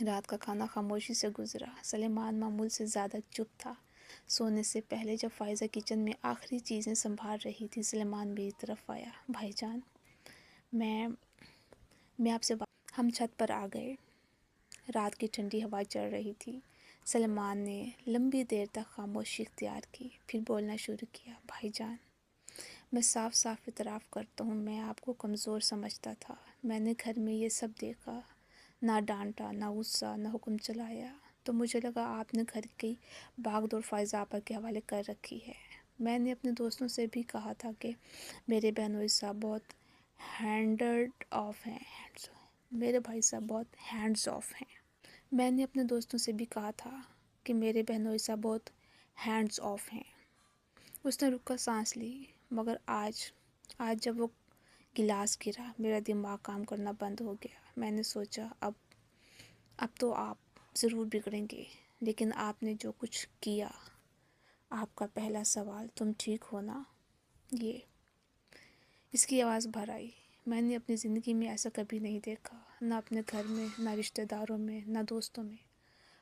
رات کا کھانا خاموشی سے گزرا۔ سلیمان معمول سے زیادہ چپ تھا۔ سونے سے پہلے جب فائزہ کچن میں آخری چیزیں سنبھال رہی تھی، سلیمان میری طرف آیا۔ بھائی جان، میں آپ سے ہم چھت پر آ گئے۔ رات کی ٹھنڈی ہوا چل رہی تھی۔ سلیمان نے لمبی دیر تک خاموشی اختیار کی، پھر بولنا شروع کیا۔ بھائی جان، میں صاف صاف اعتراف کرتا ہوں، میں آپ کو کمزور سمجھتا تھا۔ میں نے گھر میں یہ سب دیکھا، نہ ڈانٹا، نہ غصہ، نہ حکم چلایا، تو مجھے لگا آپ نے گھر کی بھاگ دوڑ فائزہ آپا کے حوالے کر رکھی ہے۔ میں نے اپنے دوستوں سے بھی کہا تھا کہ میرے بہنوئی صاحب بہت ہینڈ آف ہیں۔ میں نے اپنے دوستوں سے بھی کہا تھا کہ میرے بہنوئی صاحب بہت ہینڈز آف ہیں۔ اس نے رک کر سانس لی۔ مگر آج جب وہ گلاس گرا، میرا دماغ کام کرنا بند ہو گیا۔ میں نے سوچا اب تو آپ ضرور بگڑیں گے، لیکن آپ نے جو کچھ کیا۔ آپ کا پہلا سوال، تم ٹھیک ہو نا؟ اس کی آواز بھر آئی۔ میں نے اپنی زندگی میں ایسا کبھی نہیں دیکھا، نہ اپنے گھر میں، نہ رشتہ داروں میں، نہ دوستوں میں۔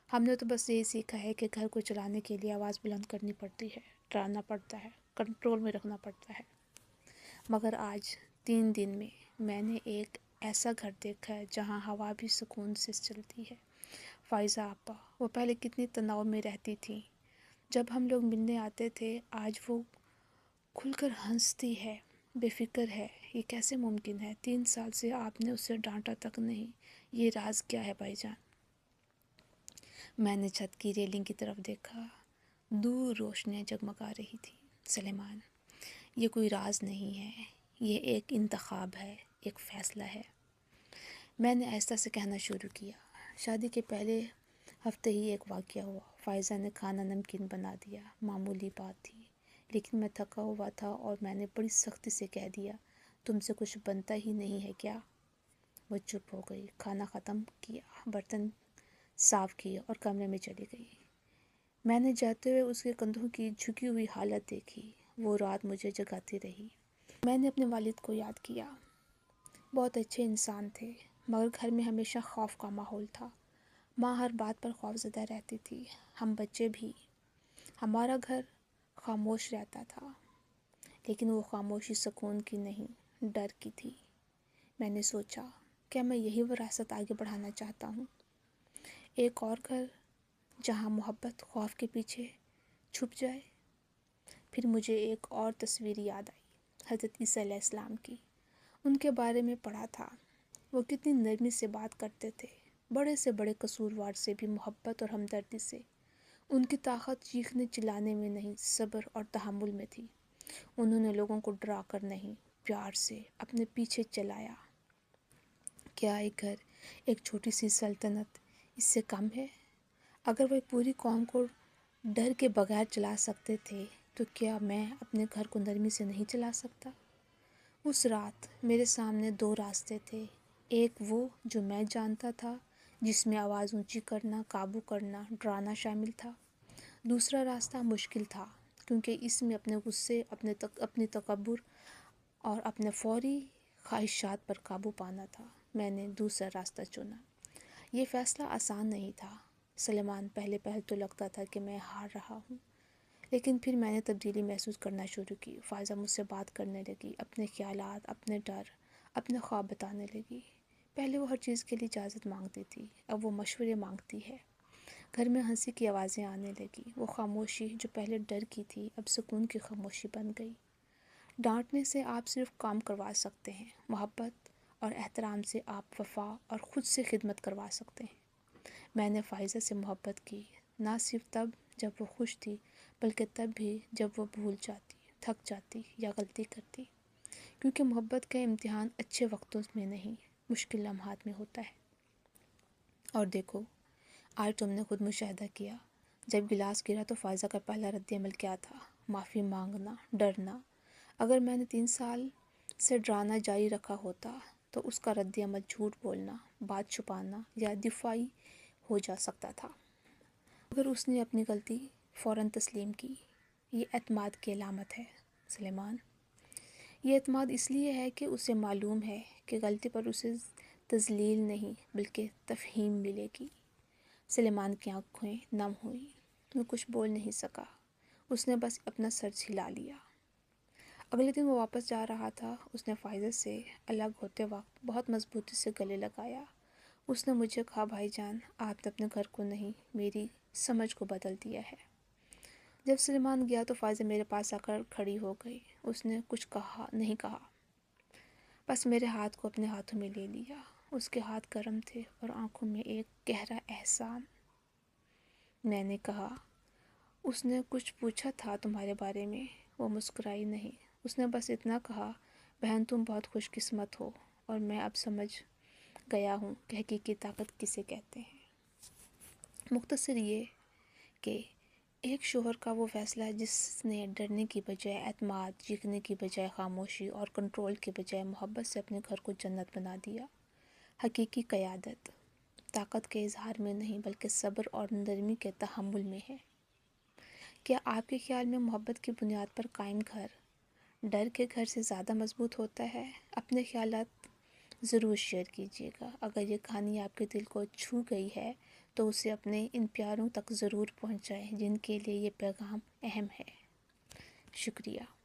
ہم نے تو بس یہی سیکھا ہے کہ گھر کو چلانے کے لیے آواز بلند کرنی پڑتی ہے، ڈرانا پڑتا ہے، کنٹرول میں رکھنا پڑتا ہے۔ مگر آج 3 دن میں میں نے ایک ایسا گھر دیکھا ہے جہاں ہوا بھی سکون سے چلتی ہے۔ فائزہ آپا، وہ پہلے کتنی تناؤ میں رہتی تھی، جب ہم لوگ ملنے آتے تھے، آج وہ کھل کر ہنستی ہے، بے فکر ہے۔ یہ کیسے ممکن ہے؟ 3 سال سے آپ نے اسے ڈانٹا تک نہیں۔ یہ راز کیا ہے بھائی جان؟ میں نے چھت کی ریلنگ کی طرف دیکھا۔ دور روشنیاں جگمگا رہی تھی۔ سلیمان، یہ کوئی راز نہیں ہے، یہ ایک انتخاب ہے، ایک فیصلہ ہے۔ میں نے آہستہ سے کہنا شروع کیا۔ شادی کے پہلے ہفتے ہی ایک واقعہ ہوا۔ فائزہ نے کھانا نمکین بنا دیا، معمولی بات تھی، لیکن میں تھکا ہوا تھا اور میں نے بڑی سختی سے کہہ دیا، تم سے کچھ بنتا ہی نہیں ہے کیا؟ وہ چپ ہو گئی، کھانا ختم کیا، برتن صاف کیے اور کمرے میں چلی گئی۔ میں نے جاتے ہوئے اس کے کندھوں کی جھکی ہوئی حالت دیکھی۔ وہ رات مجھے جگاتی رہی۔ میں نے اپنے والد کو یاد کیا۔ بہت اچھے انسان تھے، مگر گھر میں ہمیشہ خوف کا ماحول تھا۔ ماں ہر بات پر خوفزدہ رہتی تھی، ہم بچے بھی۔ ہمارا گھر خاموش رہتا تھا، لیکن وہ خاموشی سکون کی نہیں، ڈر کی تھی۔ میں نے سوچا، کیا میں یہی وراثت آگے بڑھانا چاہتا ہوں؟ ایک اور گھر جہاں محبت خوف کے پیچھے چھپ جائے۔ پھر مجھے ایک اور تصویر یاد آئی، حضرت عیسیٰ علیہ السلام کی۔ ان کے بارے میں پڑھا تھا، وہ کتنی نرمی سے بات کرتے تھے، بڑے سے بڑے قصوروار سے بھی محبت اور ہمدردی سے۔ ان کی طاقت چیخنے چلانے میں نہیں، صبر اور تحمل میں تھی۔ انہوں نے لوگوں کو ڈرا کر نہیں، پیار سے اپنے پیچھے چلایا۔ کیا ایک گھر، ایک چھوٹی سی سلطنت اس سے کم ہے؟ اگر وہ ایک پوری قوم کو ڈر کے بغیر چلا سکتے تھے، تو کیا میں اپنے گھر کو نرمی سے نہیں چلا سکتا؟ اس رات میرے سامنے 2 راستے تھے، ایک وہ جو میں جانتا تھا، جس میں آواز اونچی کرنا، قابو کرنا، ڈرانا شامل تھا۔ دوسرا راستہ مشکل تھا، کیونکہ اس میں اپنے غصے، اپنی تکبر اور اپنے فوری خواہشات پر قابو پانا تھا۔ میں نے دوسرا راستہ چنا۔ یہ فیصلہ آسان نہیں تھا سلیمان۔ پہلے تو لگتا تھا کہ میں ہار رہا ہوں، لیکن پھر میں نے تبدیلی محسوس کرنا شروع کی۔ فائزہ مجھ سے بات کرنے لگی، اپنے خیالات، اپنے ڈر، اپنے خواب بتانے لگی۔ پہلے وہ ہر چیز کے لیے اجازت مانگتی تھی، اب وہ مشورے مانگتی ہے۔ گھر میں ہنسی کی آوازیں آنے لگی۔ وہ خاموشی جو پہلے ڈر کی تھی، اب سکون کی خاموشی بن گئی۔ ڈانٹنے سے آپ صرف کام کروا سکتے ہیں، محبت اور احترام سے آپ وفا اور خود سے خدمت کروا سکتے ہیں۔ میں نے فائزہ سے محبت کی، نہ صرف تب جب وہ خوش تھی، بلکہ تب بھی جب وہ بھول جاتی، تھک جاتی یا غلطی کرتی، کیونکہ محبت کا امتحان اچھے وقتوں میں نہیں، مشکل لمحات میں ہوتا ہے۔ اور دیکھو، آج تم نے خود مشاہدہ کیا، جب گلاس گرا تو فائزہ کا پہلا رد عمل کیا تھا؟ معافی مانگنا، ڈرنا۔ اگر میں نے 3 سال سے ڈرانا جاری رکھا ہوتا تو اس کا رد عمل جھوٹ بولنا، بات چھپانا یا دفاعی ہو جا سکتا تھا۔ اگر اس نے اپنی غلطی فوراً تسلیم کی، یہ اعتماد کی علامت ہے سلیمان۔ یہ اعتماد اس لیے ہے کہ اسے معلوم ہے کہ غلطی پر اسے تذلیل نہیں بلکہ تفہیم ملے گی۔ سلیمان کی آنکھیں نم ہوئی، وہ کچھ بول نہیں سکا، اس نے بس اپنا سر ہلا لیا۔ اگلے دن وہ واپس جا رہا تھا، اس نے فائزہ سے الگ ہوتے وقت بہت مضبوطی سے گلے لگایا۔ اس نے مجھے کہا، بھائی جان، آپ نے اپنے گھر کو نہیں، میری سمجھ کو بدل دیا ہے۔ جب سلیمان گیا تو فائزہ میرے پاس آ کر کھڑی ہو گئی۔ اس نے کچھ نہیں کہا، بس میرے ہاتھ کو اپنے ہاتھوں میں لے لیا۔ اس کے ہاتھ گرم تھے اور آنکھوں میں ایک گہرا احسان۔ میں نے کہا، اس نے کچھ پوچھا تھا تمہارے بارے میں؟ وہ مسکرائی نہیں، اس نے بس اتنا کہا، بہن تم بہت خوش قسمت ہو، اور میں اب سمجھ گیا ہوں کہ حقیقی طاقت کسے کہتے ہیں۔ مختصر یہ کہ ایک شوہر کا وہ فیصلہ جس نے ڈرنے کی بجائے اعتماد، چیخنے کی بجائے خاموشی اور کنٹرول کے بجائے محبت سے اپنے گھر کو جنت بنا دیا۔ حقیقی قیادت طاقت کے اظہار میں نہیں بلکہ صبر اور نرمی کے تحمل میں ہے۔ کیا آپ کے خیال میں محبت کی بنیاد پر قائم گھر ڈر کے گھر سے زیادہ مضبوط ہوتا ہے؟ اپنے خیالات ضرور شیئر کیجیے گا۔ اگر یہ کہانی آپ کے دل کو چھو گئی ہے تو اسے اپنے ان پیاروں تک ضرور پہنچائیں جن کے لیے یہ پیغام اہم ہے۔ شکریہ۔